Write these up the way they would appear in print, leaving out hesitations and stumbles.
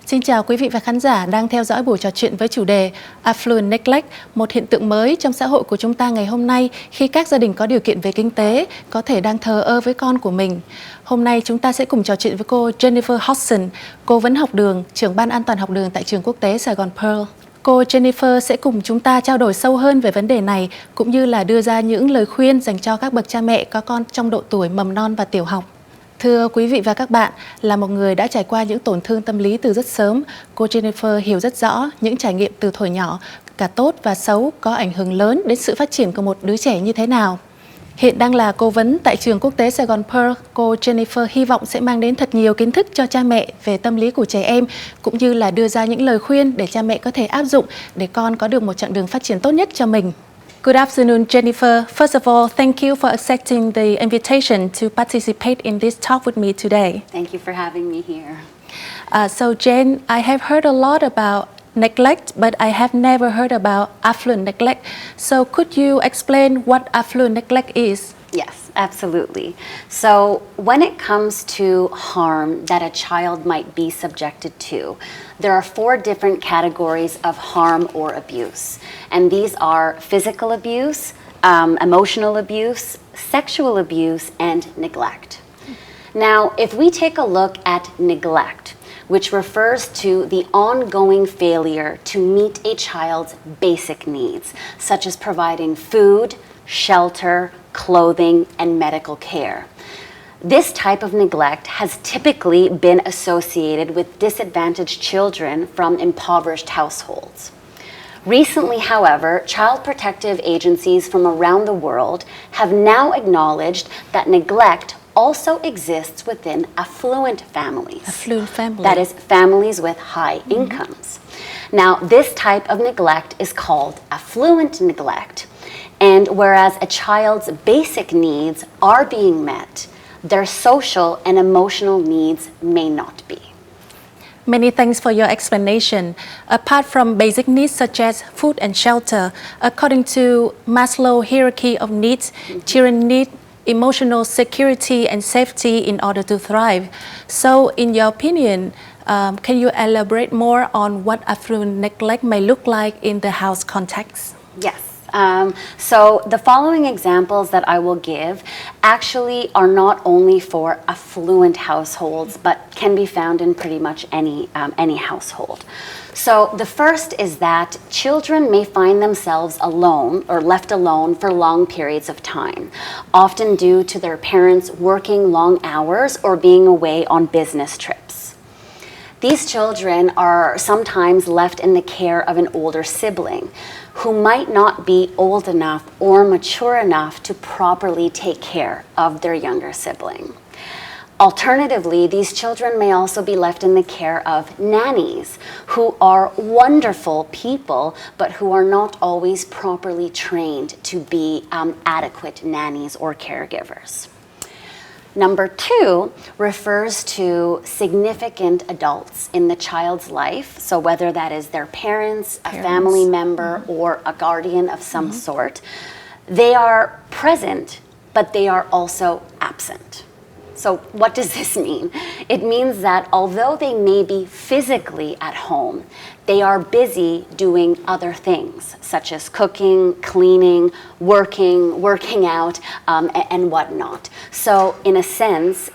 Xin chào quý vị và khán giả đang theo dõi buổi trò chuyện với chủ đề Affluent Neglect, một hiện tượng mới trong xã hội của chúng ta ngày hôm nay khi các gia đình có điều kiện về kinh tế có thể đang thờ ơ với con của mình. Hôm nay chúng ta sẽ cùng trò chuyện với cô Jennifer Hodgson, cố vấn học đường, trưởng ban an toàn học đường tại trường quốc tế Sài Gòn Pearl. Cô Jennifer sẽ cùng chúng ta trao đổi sâu hơn về vấn đề này cũng như là đưa ra những lời khuyên dành cho các bậc cha mẹ có con trong độ tuổi mầm non và tiểu học. Thưa quý vị và các bạn, là một người đã trải qua những tổn thương tâm lý từ rất sớm, cô Jennifer hiểu rất rõ những trải nghiệm từ thuở nhỏ, cả tốt và xấu, có ảnh hưởng lớn đến sự phát triển của một đứa trẻ như thế nào. Hiện đang là cố vấn tại trường quốc tế Sài Gòn Pearl, cô Jennifer hy vọng sẽ mang đến thật nhiều kiến thức cho cha mẹ về tâm lý của trẻ em, cũng như là đưa ra những lời khuyên để cha mẹ có thể áp dụng để con có được một chặng đường phát triển tốt nhất cho mình. Good afternoon, Jennifer. First of all, thank you for accepting the invitation to participate in this talk with me today. Thank you for having me here. So, Jen, I have heard a lot about neglect, but I have never heard about affluent neglect. So, could you explain what affluent neglect is? Yes, absolutely. So when it comes to harm that a child might be subjected to, there are 4 different categories of harm or abuse. And these are physical abuse, emotional abuse, sexual abuse, and neglect. Now, if we take a look at neglect, which refers to the ongoing failure to meet a child's basic needs, such as providing food, shelter, clothing, and medical care. This type of neglect has typically been associated with disadvantaged children from impoverished households. Recently, however, child protective agencies from around the world have now acknowledged that neglect also exists within affluent families. Affluent family. That is, families with high incomes. Now, this type of neglect is called affluent neglect. And whereas a child's basic needs are being met, their social and emotional needs may not be. Many thanks for your explanation. Apart from basic needs such as food and shelter, according to Maslow's hierarchy of needs, children need emotional security and safety in order to thrive. So, in your opinion, can you elaborate more on what affluent neglect may look like in the house context? Yes. So the following examples that I will give actually are not only for affluent households, but can be found in pretty much any household. So the first is that children may find themselves alone or left alone for long periods of time, often due to their parents working long hours or being away on business trips. These children are sometimes left in the care of an older sibling who might not be old enough or mature enough to properly take care of their younger sibling. Alternatively, these children may also be left in the care of nannies who are wonderful people, but who are not always properly trained to be adequate nannies or caregivers. Number 2 refers to significant adults in the child's life. So whether that is their parents, a family member, or a guardian of some sort, they are present, but they are also absent. So what does this mean? It means that although they may be physically at home, they are busy doing other things, such as cooking, cleaning, working out, and whatnot. So in a sense,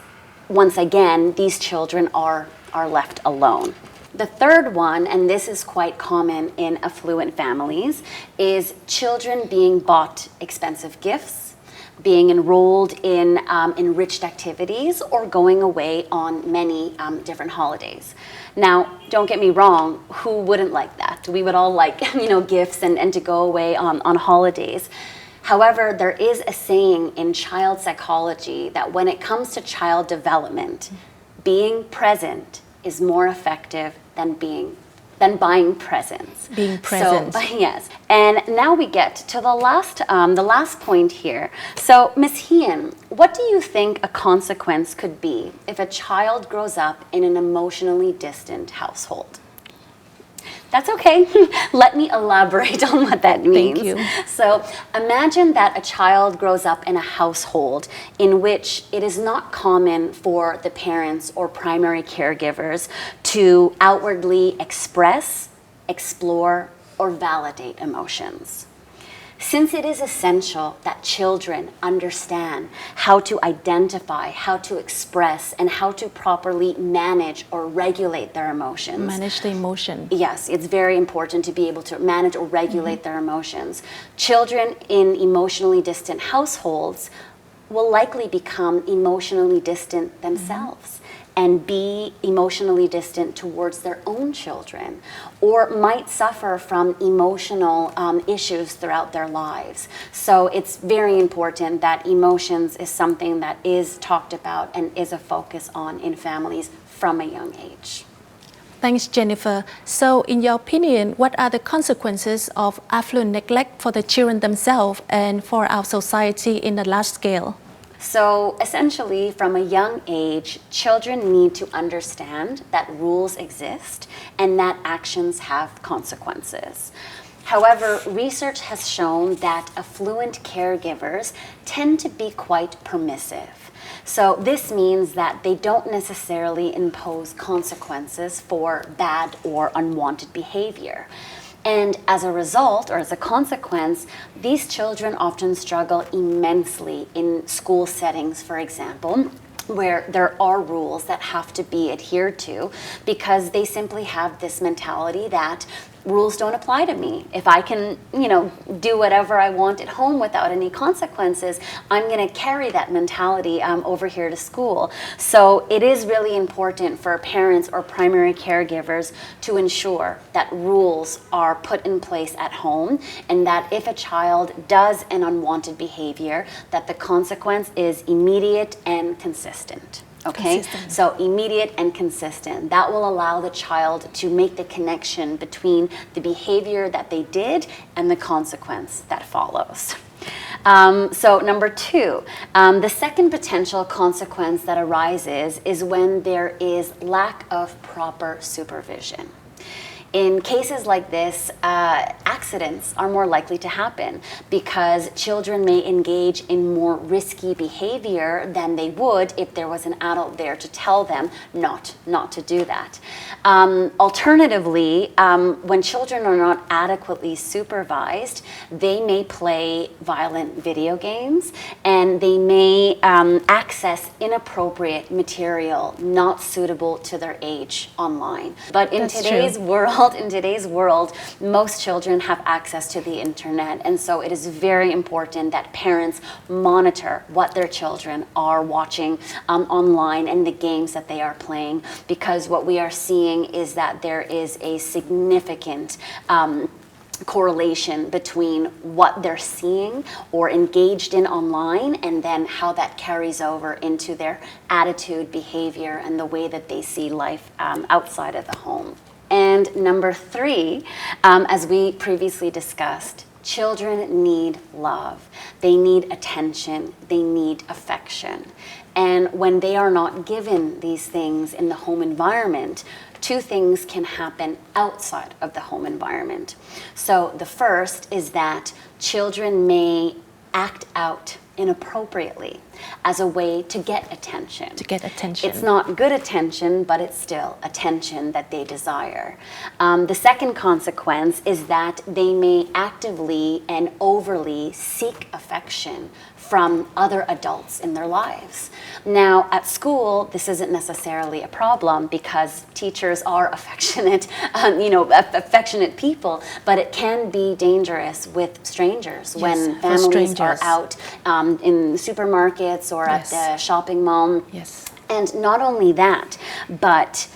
once again, these children are left alone. The third one, and this is quite common in affluent families, is children being bought expensive gifts, being enrolled in enriched activities, or going away on many different holidays. Now, don't get me wrong, who wouldn't like that? We would all like, gifts and to go away on holidays. However, there is a saying in child psychology that when it comes to child development, being present is more effective than buying presents. Being present. So, yes. And now we get to the last point here. So, Ms. Hien, what do you think a consequence could be if a child grows up in an emotionally distant household? That's okay. Let me elaborate on what that means. Thank you. So imagine that a child grows up in a household in which it is not common for the parents or primary caregivers to outwardly express, explore, or validate emotions. Since it is essential that children understand how to identify, how to express, and how to properly manage or regulate their emotions. Manage the emotion. Yes, it's very important to be able to manage or regulate their emotions. Children in emotionally distant households will likely become emotionally distant themselves. And be emotionally distant towards their own children, or might suffer from emotional issues throughout their lives. So it's very important that emotions is something that is talked about and is a focus on in families from a young age. Thanks, Jennifer. So, in your opinion, what are the consequences of affluent neglect for the children themselves and for our society in a large scale? So essentially, from a young age, children need to understand that rules exist and that actions have consequences. However, research has shown that affluent caregivers tend to be quite permissive. So this means that they don't necessarily impose consequences for bad or unwanted behavior. And as a result, or as a consequence, these children often struggle immensely in school settings, for example, where there are rules that have to be adhered to, because they simply have this mentality that rules don't apply to me. If I can, do whatever I want at home without any consequences, I'm going to carry that mentality over here to school. So it is really important for parents or primary caregivers to ensure that rules are put in place at home, and that if a child does an unwanted behavior, that the consequence is immediate and consistent. Okay, Consistent. so immediate and consistent. That will allow the child to make the connection between the behavior that they did and the consequence that follows. So number two, the second potential consequence that arises is when there is lack of proper supervision. In cases like this, accidents are more likely to happen because children may engage in more risky behavior than they would if there was an adult there to tell them not to do that. Alternatively, when children are not adequately supervised, they may play violent video games, and they may access inappropriate material not suitable to their age online. But in today's world, most children have access to the internet, and so it is very important that parents monitor what their children are watching online and the games that they are playing, because what we are seeing is that there is a significant correlation between what they're seeing or engaged in online, and then how that carries over into their attitude, behavior, and the way that they see life outside of the home. And number three, as we previously discussed, children need love. They need attention. They need affection. And when they are not given these things in the home environment, two things can happen outside of the home environment. So the first is that children may act out inappropriately as a way to get attention. It's not good attention, but it's still attention that they desire. The second consequence is that they may actively and overly seek affection from other adults in their lives. Now, at school, this isn't necessarily a problem because teachers are affectionate, affectionate people, but it can be dangerous with strangers when families are out in supermarkets or at the shopping mall. Yes. And not only that, but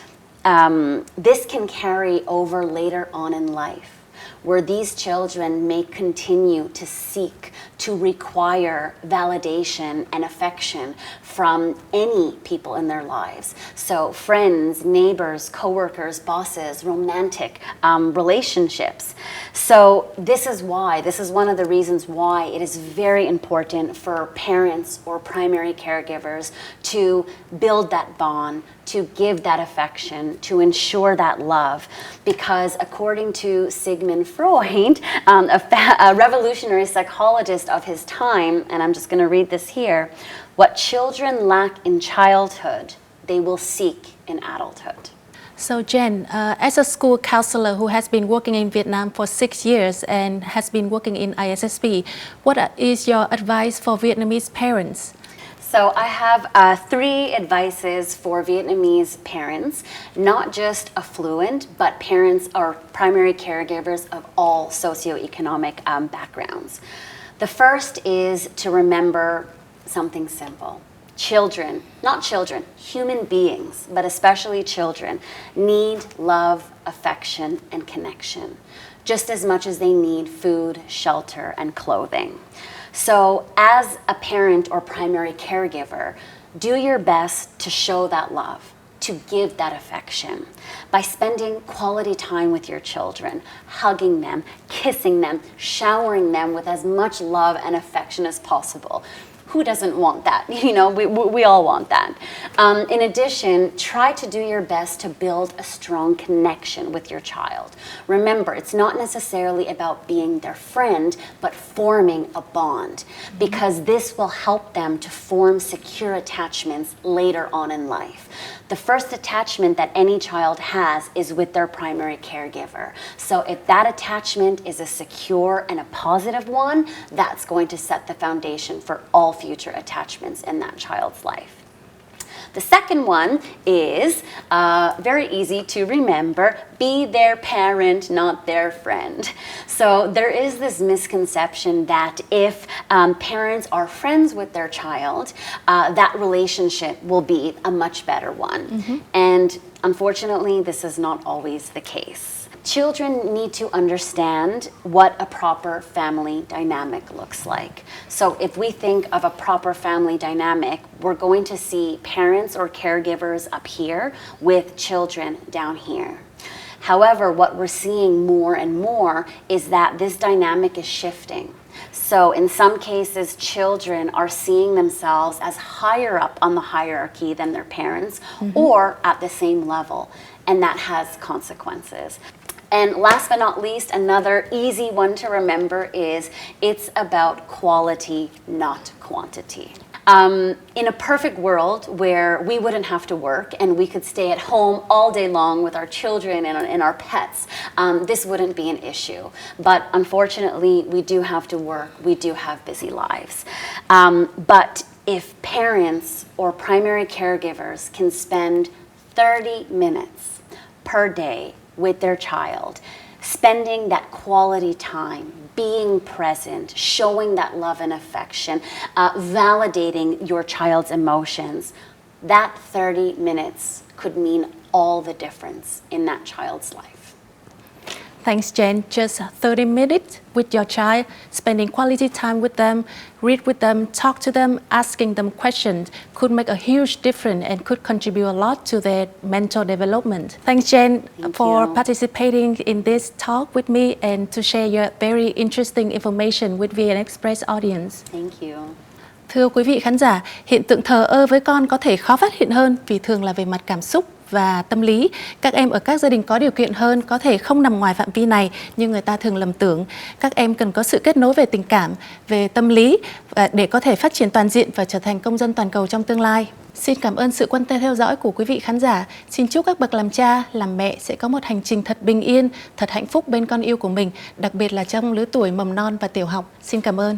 this can carry over later on in life, where these children may continue to seek, to require validation and affection from any people in their lives. So friends, neighbors, coworkers, bosses, romantic relationships. So this is one of the reasons why it is very important for parents or primary caregivers to build that bond, to give that affection, to ensure that love. Because according to Sigmund Freud, a revolutionary psychologist of his time, and I'm just going to read this here, what children lack in childhood, they will seek in adulthood. So Jen, as a school counselor who has been working in Vietnam for 6 years and has been working in ISSP, what is your advice for Vietnamese parents? So I have 3 advices for Vietnamese parents, not just affluent, but parents or primary caregivers of all socioeconomic backgrounds. The first is to remember something simple. Children, not children, human beings, but especially children, need love, affection, and connection, just as much as they need food, shelter, and clothing. So as a parent or primary caregiver, do your best to show that love, to give that affection by spending quality time with your children, hugging them, kissing them, showering them with as much love and affection as possible. Who doesn't want that? You know, we all want that. In addition, try to do your best to build a strong connection with your child. Remember, it's not necessarily about being their friend, but forming a bond, because this will help them to form secure attachments later on in life. The first attachment that any child has is with their primary caregiver. So if that attachment is a secure and a positive one, that's going to set the foundation for all future attachments in that child's life. The second one is very easy to remember: be their parent, not their friend. So there is this misconception that if parents are friends with their child, that relationship will be a much better one. And unfortunately, this is not always the case. Children need to understand what a proper family dynamic looks like. So if we think of a proper family dynamic, we're going to see parents or caregivers up here with children down here. However, what we're seeing more and more is that this dynamic is shifting. So in some cases, children are seeing themselves as higher up on the hierarchy than their parents, or at the same level, and that has consequences. And last but not least, another easy one to remember is it's about quality, not quantity. In a perfect world where we wouldn't have to work and we could stay at home all day long with our children and our pets, this wouldn't be an issue. But unfortunately, we do have to work. We do have busy lives. But if parents or primary caregivers can spend 30 minutes per day with their child, spending that quality time, being present, showing that love and affection, validating your child's emotions, that 30 minutes could mean all the difference in that child's life. Thanks, Jen. Just 30 minutes with your child, spending quality time with them, read with them, talk to them, asking them questions could make a huge difference and could contribute a lot to their mental development. Thanks, Jen, for participating in this talk with me and to share your very interesting information with VnExpress audience. Thank you. Thưa quý vị khán giả, hiện tượng thờ ơ với con có thể khó phát hiện hơn vì thường là về mặt cảm xúc và tâm lý. Các em ở các gia đình có điều kiện hơn có thể không nằm ngoài phạm vi này, nhưng người ta thường lầm tưởng. Các em cần có sự kết nối về tình cảm, về tâm lý để có thể phát triển toàn diện và trở thành công dân toàn cầu trong tương lai. Xin cảm ơn sự quan tâm theo dõi của quý vị khán giả. Xin chúc các bậc làm cha, làm mẹ sẽ có một hành trình thật bình yên, thật hạnh phúc bên con yêu của mình, đặc biệt là trong lứa tuổi mầm non và tiểu học. Xin cảm ơn.